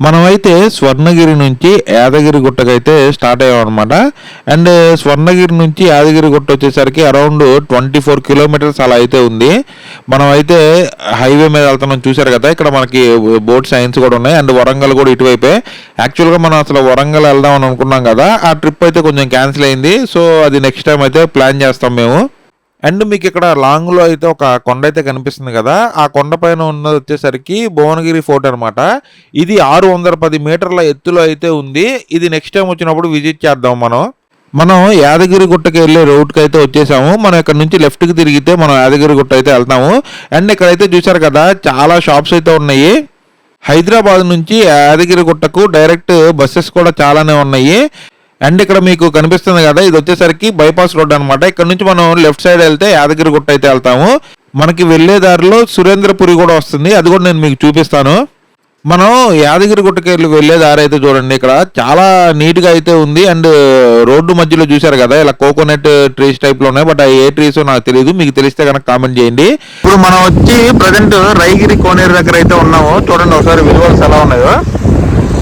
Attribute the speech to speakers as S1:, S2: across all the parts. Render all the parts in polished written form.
S1: మనమైతే స్వర్ణగిరి నుంచి యాదగిరి గుట్టకైతే స్టార్ట్ అయ్యాం అనమాట. అండ్ స్వర్ణగిరి నుంచి యాదగిరి గుట్ట వచ్చేసరికి అరౌండ్ 24 కిలోమీటర్స్ అలా అయితే ఉంది. మనం అయితే హైవే మీద వెళ్తున్నాం, చూసారు కదా. ఇక్కడ మనకి బోట్ సైన్స్ కూడా ఉన్నాయి. అండ్ వరంగల్ కూడా ఇటువైపే. యాక్చువల్గా మనం అసలు వరంగల్ వెళ్దాం అని అనుకున్నాం కదా, ఆ ట్రిప్ అయితే కొంచెం క్యాన్సిల్ అయింది. సో అది నెక్స్ట్ టైం అయితే ప్లాన్ చేస్తాం మేము. అండ్ మీకు ఇక్కడ లాంగ్లో అయితే ఒక కొండ అయితే కనిపిస్తుంది కదా, ఆ కొండ పైన ఉన్నది వచ్చేసరికి భువనగిరి ఫోర్ట్ అనమాట. ఇది 610 మీటర్ల ఎత్తులో అయితే ఉంది. ఇది నెక్స్ట్ టైం వచ్చినప్పుడు విజిట్ చేద్దాం. మనం యాదగిరి గుట్టకి వెళ్ళే రూట్కి అయితే వచ్చేసాము. మనం ఇక్కడ నుంచి లెఫ్ట్కి తిరిగితే మనం యాదగిరి గుట్ట అయితే వెళ్తాము. అండ్ ఇక్కడైతే చూసారు కదా, చాలా షాప్స్ అయితే ఉన్నాయి. హైదరాబాద్ నుంచి యాదగిరి గుట్టకు డైరెక్ట్ బస్సెస్ కూడా చాలానే ఉన్నాయి. అండ్ ఇక్కడ మీకు కనిపిస్తుంది కదా, ఇది వచ్చేసరికి బైపాస్ రోడ్ అనమాట. ఇక్కడ నుంచి మనం లెఫ్ట్ సైడ్ వెళ్తే యాదగిరి గుట్ట అయితే వెళ్తాము. మనకి వెళ్లే దారిలో సురేంద్రపురి కూడా వస్తుంది, అది కూడా నేను మీకు చూపిస్తాను. మనం యాదగిరి గుట్టకి వెళ్ళే దారి అయితే చూడండి, ఇక్కడ చాలా నీట్గా అయితే ఉంది. అండ్ రోడ్డు మధ్యలో చూసారు కదా, ఇలా కోకోనట్ ట్రీస్ టైప్లో ఉన్నాయి. బట్ ఏ ట్రీస్ నాకు తెలియదు, మీకు తెలిస్తే కనుక కామెంట్ చేయండి. ఇప్పుడు మనం వచ్చి ప్రజెంట్ రైగిరి కోనేరు దగ్గర అయితే ఉన్నాము. చూడండి ఒకసారి విజువల్స్ ఎలా ఉన్నాయో.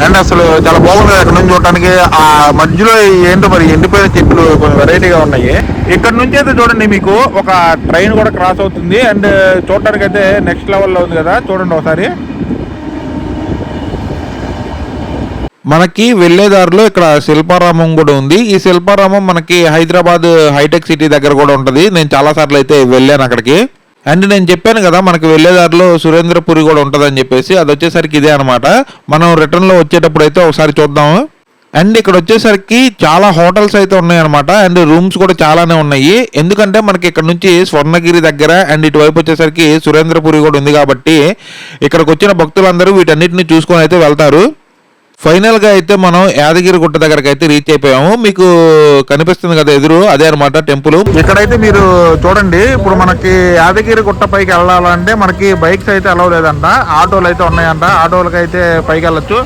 S1: అండ్ అసలు చాలా బాగుంది అక్కడ నుంచి చూడటానికి. ఆ మధ్యలో ఏంటో మరి ఎండిపోయిన చెట్లు కొన్ని వెరైటీగా ఉన్నాయి. ఇక్కడ నుంచి అయితే చూడండి మీకు ఒక ట్రైన్ కూడా క్రాస్ అవుతుంది. అండ్ చూడటానికి అయితే నెక్స్ట్ లెవెల్లో ఉంది కదా, చూడండి ఒకసారి. మనకి వెళ్లేదారిలో ఇక్కడ శిల్పారామం కూడా ఉంది. ఈ శిల్పారామం మనకి హైదరాబాద్ హైటెక్ సిటీ దగ్గర కూడా ఉంటుంది. నేను చాలా సార్లు అయితే వెళ్ళాను అక్కడికి. అండ్ నేను చెప్పాను కదా, మనకి వెళ్లేదారిలో సురేంద్రపురి కూడా ఉంటుందని చెప్పేసి, అది వచ్చేసరికి ఇదే అనమాట. మనం రిటర్న్లో వచ్చేటప్పుడు అయితే ఒకసారి చూద్దాము. అండ్ ఇక్కడ వచ్చేసరికి చాలా హోటల్స్ అయితే ఉన్నాయన్నమాట. అండ్ రూమ్స్ కూడా చాలానే ఉన్నాయి. ఎందుకంటే మనకి ఇక్కడ నుంచి స్వర్ణగిరి దగ్గర అండ్ ఇటువైపు వచ్చేసరికి సురేంద్రపురి కూడా ఉంది కాబట్టి ఇక్కడికి వచ్చిన భక్తులందరూ వీటన్నిటిని చూసుకొని అయితే వెళ్తారు. ఫైనల్గా అయితే మనం యాదగిరి గుట్ట దగ్గరకు అయితే రీచ్ అయిపోయాము. మీకు కనిపిస్తుంది కదా ఎదురు, అదే అనమాట టెంపుల్. ఇక్కడైతే మీరు చూడండి, ఇప్పుడు మనకి యాదగిరి గుట్ట పైకి వెళ్ళాలంటే మనకి బైక్స్ అయితే అలౌ లేదంట, ఆటోలు అయితే ఉన్నాయంట. ఆటోలకి అయితే పైకి వెళ్ళొచ్చు,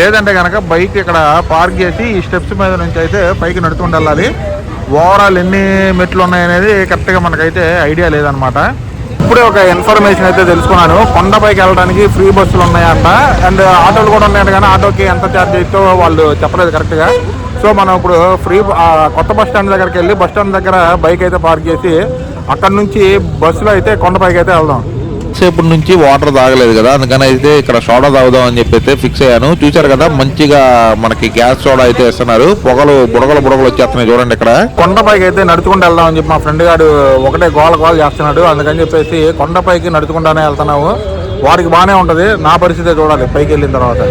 S1: లేదంటే కనుక బైక్ ఇక్కడ పార్క్ చేసి ఈ స్టెప్స్ మీద నుంచి అయితే పైకి నడుచుకుంటూ వెళ్ళాలి. ఓవరాల్ ఎన్ని మెట్లు ఉన్నాయనేది కరెక్ట్గా మనకైతే ఐడియా లేదనమాట. ఇప్పుడే ఒక ఇన్ఫర్మేషన్ అయితే తెలుసుకున్నాను, కొండపైకి వెళ్ళడానికి ఫ్రీ బస్సులు ఉన్నాయంట. అండ్ ఆటోలు కూడా ఉన్నాయంట, కానీ ఆటోకి ఎంత ఛార్జ్ అవుతుందో వాళ్ళు చెప్పలేదు కరెక్ట్గా. సో మనం ఇప్పుడు ఫ్రీ కొత్త బస్ స్టాండ్ దగ్గరికి వెళ్ళి బస్ స్టాండ్ దగ్గర బైక్ అయితే పార్క్ చేసి అక్కడ నుంచి బస్సులో అయితే కొండపైకి అయితే వెళ్దాం. సేపటి నుంచి వాటర్ తాగలేదు కదా, అందుకని అయితే ఇక్కడ సోడా తాగుదాం అని చెప్పి అయితే ఫిక్స్ అయ్యాను. చూసారు కదా, మంచిగా మనకి గ్యాస్ సోడా అయితే ఇస్తున్నారు. బుడగలు వచ్చేస్తున్నాయి చూడండి. ఇక్కడ కొండపైకి అయితే నడుచుకుంటూ వెళ్దాం అని చెప్పి మా ఫ్రెండ్ గారు ఒకటే గోల చేస్తున్నాడు. అందుకని చెప్పేసి కొండపైకి నడుచుకుంటానే వెళ్తున్నాము. వారికి బాగానే ఉంటుంది, నా పరిస్థితి చూడాలి పైకి వెళ్ళిన తర్వాత.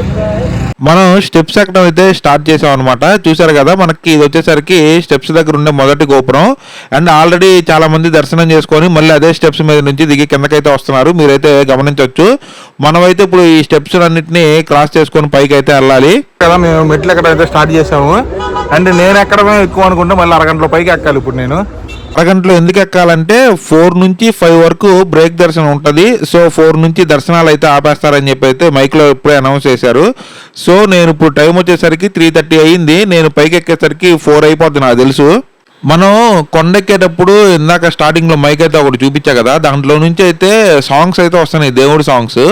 S1: మనం స్టెప్స్ ఎక్కడం అయితే స్టార్ట్ చేసాం అనమాట. చూసారు కదా, మనకి ఇది వచ్చేసరికి స్టెప్స్ దగ్గర ఉండే మొదటి గోపురం. అండ్ ఆల్రెడీ చాలా మంది దర్శనం చేసుకొని మళ్ళీ అదే స్టెప్స్ మీద నుంచి దిగి కిందకైతే వస్తున్నారు, మీరైతే గమనించవచ్చు. మనమైతే ఇప్పుడు ఈ స్టెప్స్ అన్నింటినీ క్రాస్ చేసుకొని పైకి అయితే వెళ్ళాలి కదా. మేము మెట్లు ఎక్కడైతే స్టార్ట్ చేసాము. అండ్ నేను ఎక్కడమే ఎక్కువ అనుకుంటే మళ్ళీ అరగంటలో పైకి ఎక్కాలి. ఇప్పుడు నేను అరగంటలో ఎందుకు ఎక్కాలంటే 4 నుంచి 5 వరకు బ్రేక్ దర్శనం ఉంటుంది. సో 4 నుంచి దర్శనాలు అయితే ఆపేస్తారని చెప్పి అయితే మైక్లో ఇప్పుడే అనౌన్స్ చేశారు. సో నేను ఇప్పుడు టైం వచ్చేసరికి 3:30 అయ్యింది. నేను పైకి ఎక్కేసరికి 4 అయిపోద్ది నాకు తెలుసు. మనం కొండెక్కేటప్పుడు ఇందాక స్టార్టింగ్లో మైక్ అయితే ఒకటి చూపించా కదా, దాంట్లో నుంచి అయితే సాంగ్స్ అయితే వస్తున్నాయి, దేవుడి సాంగ్స్.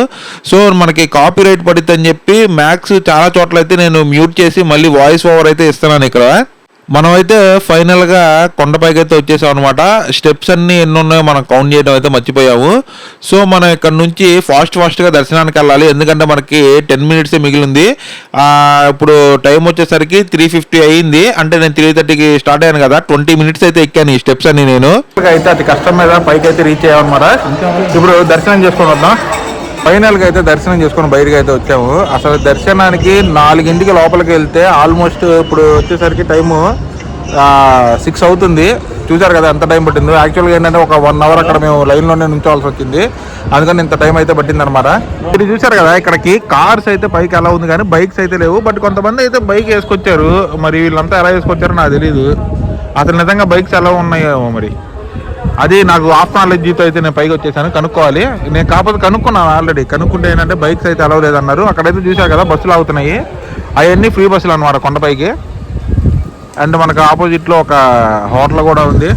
S1: సో మనకి కాపీ రైట్ పడుతుంది అని చెప్పి మ్యాక్స్ చాలా చోట్ల అయితే నేను మ్యూట్ చేసి మళ్ళీ వాయిస్ ఓవర్ అయితే ఇస్తున్నాను ఇక్కడ. మనమైతే ఫైనల్గా కొండపైకి అయితే వచ్చేసాం అనమాట. స్టెప్స్ అన్నీ ఎన్ని ఉన్నాయో మనం కౌంట్ చేయడం అయితే మర్చిపోయాము. సో మనం ఇక్కడ నుంచి ఫాస్ట్గా దర్శనానికి వెళ్ళాలి, ఎందుకంటే మనకి 10 మినిట్సే మిగిలింది. ఇప్పుడు టైం వచ్చేసరికి 3:50 అయ్యింది. అంటే నేను 3:30కి స్టార్ట్ అయ్యాను కదా, 20 మినిట్స్ అయితే ఎక్కాను ఈ స్టెప్స్ అన్ని. నేను అయితే అతి కష్టం మీద పైకి అయితే రీచ్ అయ్యామన్నమాట. ఇప్పుడు దర్శనం చేసుకొని వద్దాం. ఫైనల్గా అయితే దర్శనం చేసుకుని బయటకు అయితే వచ్చాము. అసలు దర్శనానికి 4ంటికి లోపలికి వెళ్తే ఆల్మోస్ట్ ఇప్పుడు వచ్చేసరికి టైము 6 అవుతుంది. చూసారు కదా ఎంత టైం పట్టిందో. యాక్చువల్గా ఏంటంటే ఒక 1 అవర్ అక్కడ మేము లైన్లోనే నుంచోవాల్సి వచ్చింది, అందుకని ఇంత టైం అయితే పట్టింది అనమాట. ఇది చూసారు కదా, ఇక్కడికి కార్స్ అయితే పైకి ఎలా ఉంది కానీ బైక్స్ అయితే లేవు. బట్ కొంతమంది అయితే బైక్ వేసుకొచ్చారు, మరి వీళ్ళంతా ఎలా వేసుకొచ్చారో నాకు తెలియదు. అసలు నిజంగా బైక్స్ ఎలా ఉన్నాయో మరి అది నాకు ఆఫ్ నాలెడ్జ్తో అయితే నేను పైకి వచ్చేసాను. కనుక్కోవాలి, నేను కాకపోతే కనుక్కున్నాను ఆల్రెడీ. కనుక్కుంటే ఏంటంటే బైక్స్ అయితే అలవ్ లేదన్నారు. అక్కడైతే చూసారు కదా బస్సులు అవుతున్నాయి, అవన్నీ ఫ్రీ బస్సులు అనమాట కొండపైకి. అండ్ మనకు ఆపోజిట్లో ఒక హోటల్ కూడా ఉంది.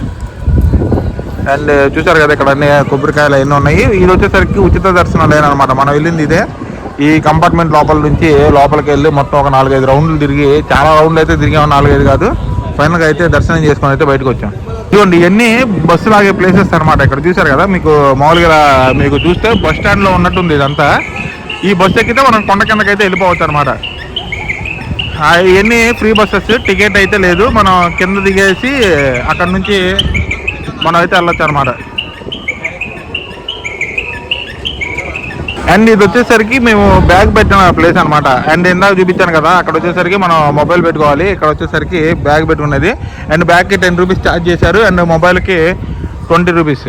S1: అండ్ చూసారు కదా ఇక్కడ అన్ని కొబ్బరికాయలు ఎన్నో ఉన్నాయి. ఇది వచ్చేసరికి ఉచిత దర్శనం లేనమాట, మనం వెళ్ళింది ఇదే. ఈ కంపార్ట్మెంట్ లోపల నుంచి లోపలికి వెళ్ళి మొత్తం ఒక 4-5 రౌండ్లు తిరిగి, చాలా రౌండ్లు అయితే తిరిగాము, 4-5 కాదు. ఫైనల్గా అయితే దర్శనం చేసుకొని అయితే బయటకు వచ్చాం. ఇదిగోండి ఇవన్నీ బస్సులు ఆగే ప్లేసెస్ అనమాట. ఇక్కడ చూసారు కదా, మీకు మామూలుగా మీకు చూస్తే బస్ స్టాండ్లో ఉన్నట్టుంది ఇదంతా. ఈ బస్సు ఎక్కితే మనం కొండ కిందకైతే వెళ్ళిపోవచ్చు అనమాట. ఇవన్నీ ఫ్రీ బస్సెస్, టికెట్ అయితే లేదు. మనం కింద దిగేసి అక్కడ నుంచి మనం అయితే వెళ్ళొచ్చు అనమాట. అండ్ ఇది వచ్చేసరికి మేము బ్యాగ్ పెట్టిన ప్లేస్ అనమాట. అండ్ ఇందాక చూపించాను కదా, అక్కడ వచ్చేసరికి మనం మొబైల్ పెట్టుకోవాలి. ఇక్కడ వచ్చేసరికి బ్యాగ్ పెట్టుకున్నది. అండ్ బ్యాగ్కి 10 రూపీస్ ఛార్జ్ చేశారు. అండ్ మొబైల్కి 20 రూపీస్.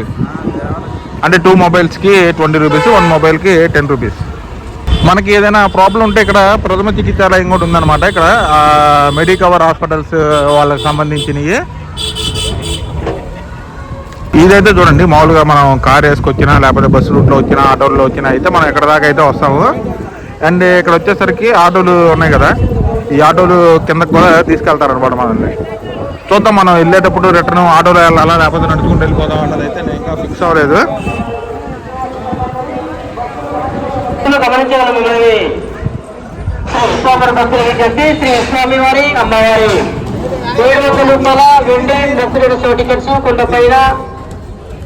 S1: అంటే 2 మొబైల్స్కి 20 రూపీస్, 1 మొబైల్కి 10 రూపీస్. మనకి ఏదైనా ప్రాబ్లం ఉంటే ఇక్కడ ప్రథమ చికిత్సాలయం కూడా ఉందన్నమాట. ఇక్కడ మెడికవర్ హాస్పిటల్స్ వాళ్ళకి సంబంధించినవి. ఇదైతే చూడండి, మామూలుగా మనం కార్ వేసుకొచ్చినా, లేకపోతే బస్సు రూట్లో వచ్చినా, ఆటోల్లో వచ్చినా అయితే మనం ఎక్కడ దాకా అయితే వస్తాము. అండ్ ఇక్కడ వచ్చేసరికి ఆటోలు ఉన్నాయి కదా, ఈ ఆటోలు కిందకు కూడా తీసుకెళ్తారనమాట మనల్ని. చూద్దాం, మనం వెళ్ళేటప్పుడు రిటర్న్ ఆటోలో వెళ్ళాలా లేకపోతే నడుచుకుంటూ వెళ్ళిపోదాం అన్నది అయితే నేను ఇంకా ఫిక్స్ అవ్వలేదు.
S2: శ్రీ స్వామి వారి అమ్మవారి 700 రూపాయల వెండి బస్సు టికెట్స్ కొండపైన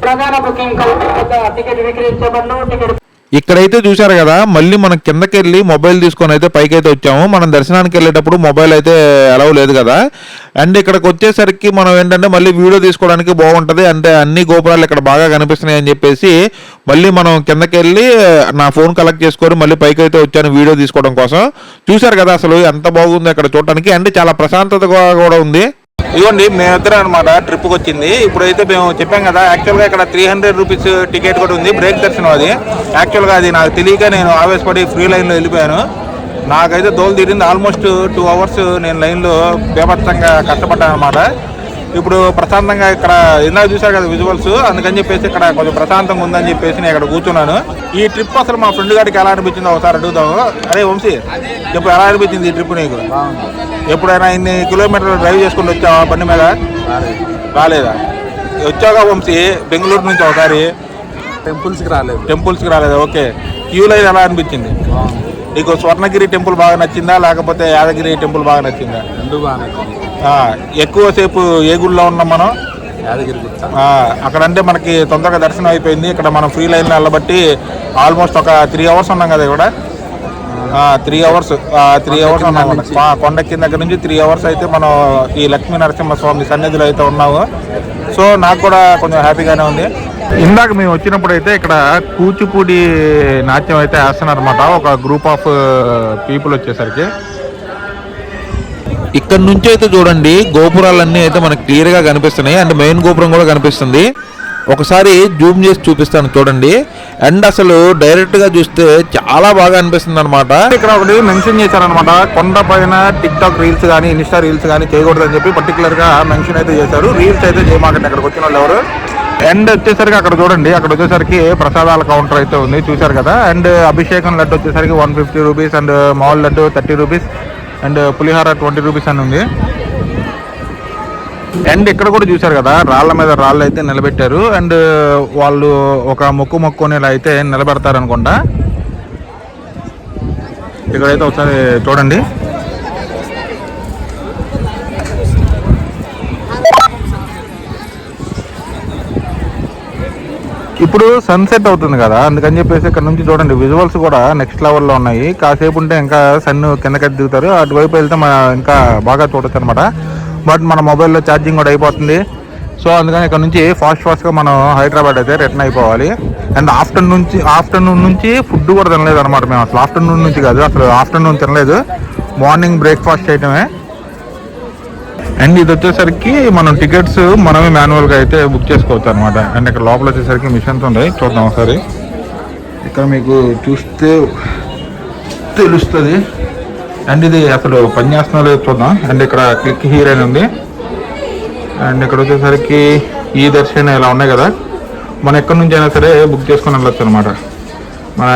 S2: ప్రధాన బుకింగ్ కౌంటర్ టికెట్ విక్రయించబడను. టికెట్
S1: ఇక్కడైతే చూసారు కదా, మళ్ళీ మనం కిందకి వెళ్ళి మొబైల్ తీసుకొని అయితే పైకి అయితే వచ్చాము. మనం దర్శనానికి వెళ్ళేటప్పుడు మొబైల్ అయితే అలవ్ లేదు కదా. అండ్ ఇక్కడికి వచ్చేసరికి మనం ఏంటంటే మళ్ళీ వీడియో తీసుకోవడానికి బాగుంటుంది. అంటే అన్ని గోపురాలు ఇక్కడ బాగా కనిపిస్తున్నాయి అని చెప్పేసి మళ్ళీ మనం కిందకి వెళ్ళి నా ఫోన్ కలెక్ట్ చేసుకొని మళ్ళీ పైకి అయితే వచ్చాను వీడియో తీసుకోవడం కోసం. చూసారు కదా అసలు ఎంత బాగుంది అక్కడ చూడటానికి. అంటే చాలా ప్రశాంతతగా కూడా ఉంది. ఇదిగోండి మేమిద్దరం అనమాట ట్రిప్కి వచ్చింది. ఇప్పుడైతే మేము చెప్పాం కదా, యాక్చువల్గా ఇక్కడ 300 రూపీస్ టికెట్ కూడా ఉంది, బ్రేక్ దర్శనం. అది యాక్చువల్గా అది నాకు తెలియక నేను ఆవేశపడి ఫ్రీ లైన్లో వెళ్ళిపోయాను. నాకైతే దోలు తీరింది. ఆల్మోస్ట్ 2 అవర్స్ నేను లైన్లో బేభత్సంగా కష్టపడ్డాను అనమాట. ఇప్పుడు ప్రశాంతంగా ఇక్కడ ఇందాక చూసారు కదా విజువల్స్, అందుకని చెప్పేసి ఇక్కడ కొంచెం ప్రశాంతంగా ఉందని చెప్పేసి నేను ఇక్కడ కూర్చున్నాను. ఈ ట్రిప్ అసలు మా ఫ్రెండ్ గారికి ఎలా అనిపించిందో ఒకసారి అడుగుతాము. అరే వంశీ, ఇప్పుడు ఎలా అనిపించింది ఈ ట్రిప్ నీకు? ఎప్పుడైనా ఇన్ని కిలోమీటర్లు డ్రైవ్ చేసుకుని వచ్చావా బండి మీద? రాలేదా? వచ్చావుగా వంశీ బెంగళూరు నుంచి ఒకసారి. టెంపుల్స్కి రాలేదు. ఓకే, క్యూ లైన్ ఎలా అనిపించింది నీకు? స్వర్ణగిరి టెంపుల్ బాగా నచ్చిందా లేకపోతే యాదగిరి టెంపుల్ బాగా నచ్చిందా? ఎక్కువసేపు ఏ గుడిలో ఉన్నాం మనం? యాదగిరి. అక్కడంటే మనకి తొందరగా దర్శనం అయిపోయింది. ఇక్కడ మనం ఫ్రీ లైన్లో వెళ్ళబట్టి ఆల్మోస్ట్ ఒక 3 అవర్స్ ఉన్నాం కదా ఇక్కడ. 3 అవర్స్ ఉన్నాం కొండెక్కిన దగ్గర నుంచి. 3 అవర్స్ అయితే మనం ఈ లక్ష్మీ నరసింహస్వామి సన్నిధిలో అయితే ఉన్నాము. సో నాకు కూడా కొంచెం హ్యాపీగానే ఉంది. ఇందాక మేము వచ్చినప్పుడు అయితే ఇక్కడ కూచిపూడి నాట్యం అయితే వేస్తున్నారు అనమాట, ఒక గ్రూప్ ఆఫ్ పీపుల్ వచ్చేసరికి. ఇక్కడ నుంచి అయితే చూడండి గోపురాలన్నీ అయితే మనకు క్లియర్గా కనిపిస్తున్నాయి. అండ్ మెయిన్ గోపురం కూడా కనిపిస్తుంది. ఒకసారి జూమ్ చేసి చూపిస్తాను చూడండి. అండ్ అసలు డైరెక్ట్ గా చూస్తే చాలా బాగా అనిపిస్తుంది అనమాట. ఇక్కడ ఒకటి మెన్షన్ చేశారనమాట, కొండ పైన టిక్ టాక్ రీల్స్ కానీ ఇన్స్టా రీల్స్ కానీ చేయకూడదు అని చెప్పి పర్టికులర్ గా మెన్షన్ అయితే చేశారు. రీల్స్ అయితే చేయమాకండి అక్కడికి వచ్చిన వాళ్ళు ఎవరు. అండ్ వచ్చేసరికి అక్కడ చూడండి, అక్కడ వచ్చేసరికి ప్రసాదాల కౌంటర్ అయితే ఉంది, చూసారు కదా. అండ్ అభిషేకం లడ్డు వచ్చేసరికి 150 రూపీస్, అండ్ మామూలు laddu 30 rupees, and pulihora 20 rupees అని ఉంది. అండ్ ఇక్కడ కూడా చూసారు కదా, రాళ్ల మీద రాళ్ళు అయితే నిలబెట్టారు. అండ్ వాళ్ళు ఒక మొక్కుని ఇలా అయితే నిలబెడతారు అనుకుంటా. ఇక్కడైతే ఒకసారి చూడండి. ఇప్పుడు సన్సెట్ అవుతుంది కదా, అందుకని చెప్పేసి ఇక్కడ నుంచి చూడండి విజువల్స్ కూడా నెక్స్ట్ లెవెల్లో ఉన్నాయి. కాసేపు ఉంటే ఇంకా సన్ కిందకి దిగుతారు, అటువైపు వెళ్తే ఇంకా బాగా చూడొచ్చు అనమాట. బట్ మన మొబైల్లో ఛార్జింగ్ కూడా అయిపోతుంది. సో అందుకని ఇక్కడ నుంచి ఫాస్ట్గా మనం హైదరాబాద్ అయితే రిటర్న్ అయిపోవాలి. అండ్ ఆఫ్టర్నూన్ నుంచి ఫుడ్ కూడా తినలేదు అనమాట మేము. అసలు ఆఫ్టర్నూన్ నుంచి కాదు, అసలు ఆఫ్టర్నూన్ తినలేదు, మార్నింగ్ బ్రేక్ఫాస్ట్ చేయటమే. అండ్ ఇది వచ్చేసరికి మనం టికెట్స్ మనమే మాన్యువల్గా అయితే బుక్ చేసుకోవచ్చు అనమాట. అండ్ ఇక్కడ లోపల వచ్చేసరికి మిషన్స్ ఉన్నాయి, చూద్దాం ఒకసారి. ఇక్కడ మీకు చూస్తే తెలుస్తుంది. అండ్ ఇది అసలు పనిచేస్తున్నా లేదు చూద్దాం. అండ్ ఇక్కడ క్లిక్ హీర్ అని ఉంది. అండ్ ఇక్కడ వచ్చేసరికి ఈ దర్శనం ఇలా ఉన్నాయి కదా, మనం ఎక్కడి నుంచి అయినా సరే బుక్ చేసుకొని వెళ్ళొచ్చు అనమాట.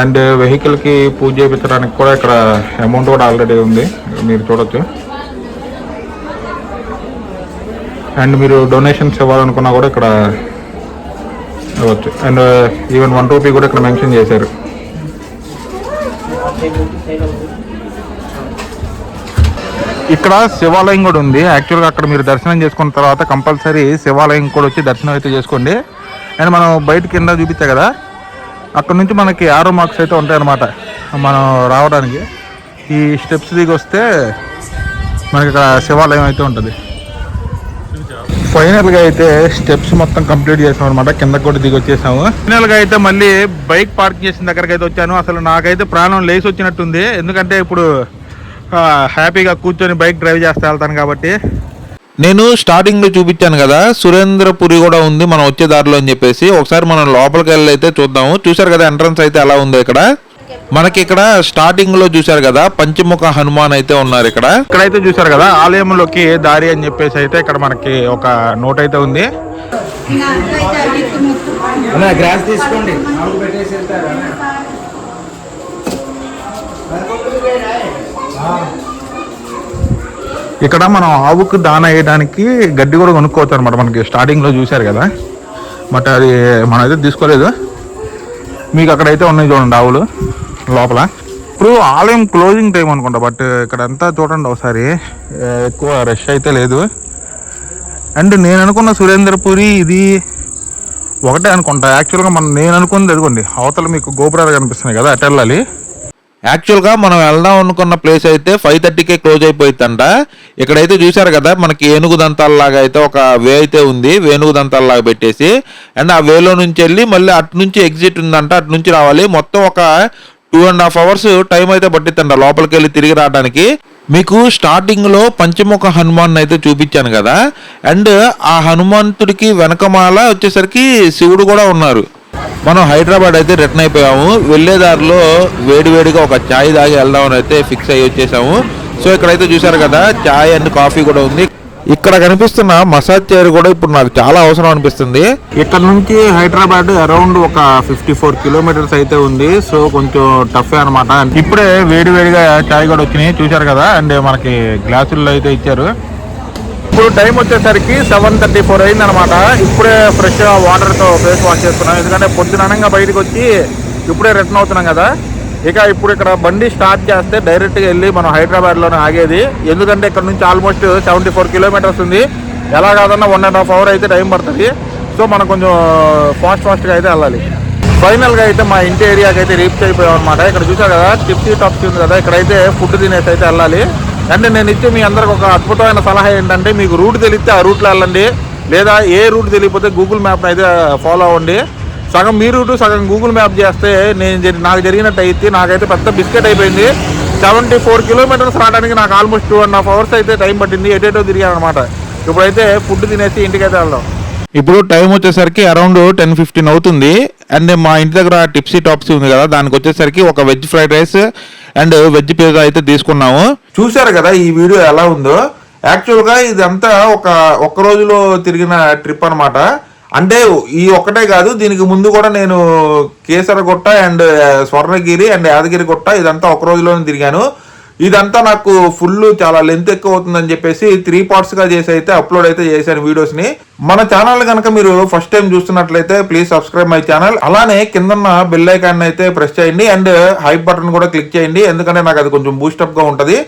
S1: అండ్ వెహికల్కి పూజ చేయించడానికి కూడా ఇక్కడ అమౌంట్ కూడా ఆల్రెడీ ఉంది, మీరు చూడొచ్చు. అండ్ మీరు డొనేషన్స్ ఇవ్వాలనుకున్నా కూడా ఇక్కడ ఇవ్వచ్చు. అండ్ ఈవెన్ 1 రూపీ కూడా ఇక్కడ మెన్షన్ చేశారు. ఇక్కడ శివాలయం కూడా ఉంది. యాక్చువల్గా అక్కడ మీరు దర్శనం చేసుకున్న తర్వాత కంపల్సరీ శివాలయం కూడా వచ్చి దర్శనం అయితే చేసుకోండి. అండ్ మనం బయట కింద చూపించా కదా, అక్కడ నుంచి మనకి ఆరో మార్క్స్ అయితే ఉంటాయి అన్నమాట మనం రావడానికి. ఈ స్టెప్స్ దిగి వస్తే మనకి ఇక్కడ శివాలయం అయితే ఉంటుంది. ఫైనల్గా అయితే స్టెప్స్ మొత్తం కంప్లీట్ చేసాం అనమాట, కిందకి కూడా దిగి వచ్చేసాము. ఫైనల్గా అయితే మళ్ళీ బైక్ పార్క్ చేసిన దగ్గరికి అయితే వచ్చాను. అసలు నాకైతే ప్రాణం లేచి వచ్చినట్టుంది, ఎందుకంటే ఇప్పుడు హ్యాపీగా కూర్చొని బైక్ డ్రైవ్ చేస్తే వెళ్తాను కాబట్టి. నేను స్టార్టింగ్ లో చూపించాను కదా సురేంద్రపురి కూడా ఉంది మనం వచ్చే దారిలో అని చెప్పేసి, ఒకసారి మనం లోపలికి వెళ్ళి అయితే చూద్దాము. చూసారు కదా ఎంట్రన్స్ అయితే ఎలా ఉందో. ఇక్కడ మనకి ఇక్కడ స్టార్టింగ్ లో చూసారు కదా పంచముఖ హనుమాన్ అయితే ఉన్నారు. ఇక్కడైతే చూసారు కదా ఆలయంలోకి దారి అని చెప్పేసి అయితే ఇక్కడ మనకి ఒక నోట్ అయితే ఉంది.
S3: గ్రాస్ తీసుకోండి.
S1: ఇక్కడ మనం ఆవుకు దాన వేయడానికి గడ్డి కూడా కొనుక్కోవచ్చు అనమాట. మనకి స్టార్టింగ్ లో చూసారు కదా, బట్ అది మనం అయితే తీసుకోలేదు. మీకు అక్కడైతే ఉన్నాయి చూడండి ఆవులు లోపల. ఇప్పుడు ఆలయం క్లోజింగ్ టైం అనుకుంటా, బట్ ఇక్కడ అంతా చూడండి ఒకసారి, ఎక్కువ రష్ అయితే లేదు. అండ్ నేను అనుకున్న సురేంద్రపురి ఇది ఒకటే అనుకుంటా. యాక్చువల్గా నేను అనుకున్నది ఎదుగుండి అవతల మీకు గోపురాలు కనిపిస్తున్నాయి కదా, అటు వెళ్ళాలి. యాక్చువల్గా మనం వెళ్దాం అనుకున్న ప్లేస్ అయితే 5:30కే క్లోజ్ అయిపోయిందంట. ఇక్కడైతే చూసారు కదా మనకి ఏనుగు దంతాలలాగా అయితే ఒక వే అయితే ఉంది, వేణుగు దంతాలలాగా పెట్టేసి. అండ్ ఆ వేలో నుంచి వెళ్ళి మళ్ళీ అటు నుంచి ఎగ్జిట్ ఉందంట, అటు నుంచి రావాలి. మొత్తం ఒక 2.5 hours టైం అయితే పట్టిద్దంట లోపలికి వెళ్ళి తిరిగి రావడానికి. మీకు స్టార్టింగ్ లో పంచముఖ హనుమాన్ అయితే చూపించాను కదా, అండ్ ఆ హనుమంతుడికి వెనకమాల వచ్చేసరికి శివుడు కూడా ఉన్నారు. మనం హైదరాబాద్ అయితే రిటర్న్ అయిపోయాము. వెళ్ళేదారిలో వేడివేడిగా ఒక ఛాయ్ తాగి వెళ్దామని అయితే ఫిక్స్ అయ్యి వచ్చేసాము. సో ఇక్కడైతే చూసారు కదా ఛాయ్ అండ్ కాఫీ కూడా ఉంది. ఇక్కడ కనిపిస్తున్న మసాజ్ చైర్ కూడా ఇప్పుడు నాకు చాలా అవసరం అనిపిస్తుంది. ఇక్కడ నుంచి హైదరాబాద్ అరౌండ్ ఒక 54 kilometers అయితే ఉంది. సో కొంచెం టఫ్ అనమాట. ఇప్పుడే వేడివేడిగా ఛాయ్ కూడా వచ్చినాయి చూసారు కదా, అండ్ మనకి గ్లాసుల్లో అయితే ఇచ్చారు. ఇప్పుడు టైం వచ్చేసరికి 7:34 అయింది అనమాట. ఇప్పుడే ఫ్రెష్ వాటర్తో ఫేస్ వాష్ చేసుకున్నాం, ఎందుకంటే పొద్దుననంగా బయటకు వచ్చి ఇప్పుడే రిటర్న్ అవుతున్నాం కదా. ఇక ఇప్పుడు ఇక్కడ బండి స్టార్ట్ చేస్తే డైరెక్ట్గా వెళ్ళి మనం హైదరాబాద్లోనే ఆగేది, ఎందుకంటే ఇక్కడ నుంచి ఆల్మోస్ట్ 74 kilometers ఉంది. ఎలా కాదన్నా 1.5 hour అయితే టైం పడుతుంది. సో మనం కొంచెం ఫాస్ట్గా అయితే వెళ్ళాలి. ఫైనల్గా అయితే మా ఇంటి ఏరియాకి అయితే రీచ్ అయిపోయాం అనమాట. ఇక్కడ చూసారు కదా టిప్సీ టాప్సీ ఉంది కదా, ఇక్కడైతే ఫుడ్ తినేసి అయితే వెళ్ళాలి. అంటే నేను ఇచ్చే మీ అందరికి ఒక అద్భుతమైన సలహా ఏంటంటే, మీకు రూట్ తెలిస్తే ఆ రూట్లో వెళ్ళండి, లేదా ఏ రూట్ తెలియకపోతే గూగుల్ మ్యాప్ని అయితే ఫాలో అవ్వండి. సగం మీ రూటు సగం గూగుల్ మ్యాప్ చేస్తే నాకు జరిగినట్టు అయితే నాకైతే పెద్ద బిస్కెట్ అయిపోయింది. 74 kilometers రావడానికి నాకు ఆల్మోస్ట్ 2.5 hours అయితే టైం పట్టింది. ఎటేటో తిరిగాను అనమాట. ఇప్పుడైతే ఫుడ్ తినేసి ఇంటికైతే వెళ్దాం. ఇప్పుడు టైం వచ్చేసరికి అరౌండ్ 10:15 అవుతుంది. అండ్ మా ఇంటి దగ్గర టిప్సీ టాప్సీ ఉంది కదా, దానికి వచ్చేసరికి ఒక veg fried rice and veg pizza అయితే తీసుకున్నాము. చూసారు కదా ఈ వీడియో ఎలా ఉందో. యాక్చువల్గా ఇదంతా ఒక్క రోజులో తిరిగిన ట్రిప్ అనమాట. అంటే ఈ ఒక్కటే కాదు, దీనికి ముందు కూడా నేను కేసరగుట్ట అండ్ స్వర్ణగిరి అండ్ యాదగిరి గుట్ట ఇదంతా ఒక రోజులోనే తిరిగాను. ఇదంతా నాకు ఫుల్ చాలా లెంత్ ఎక్కువ అవుతుందని చెప్పేసి 3 parts గా చేసి అయితే అప్లోడ్ అయితే చేశాను వీడియోస్ ని. మన ఛానల్ కనుక మీరు ఫస్ట్ టైం చూస్తున్నట్లయితే ప్లీజ్ సబ్స్క్రైబ్ మై ఛానల్. అలానే కిందన్న బెల్ ఐకాన్ అయితే ప్రెస్ చేయండి అండ్ హైప్ బటన్ కూడా క్లిక్ చేయండి, ఎందుకంటే నాకు అది కొంచెం బూస్టప్ గా ఉంటది.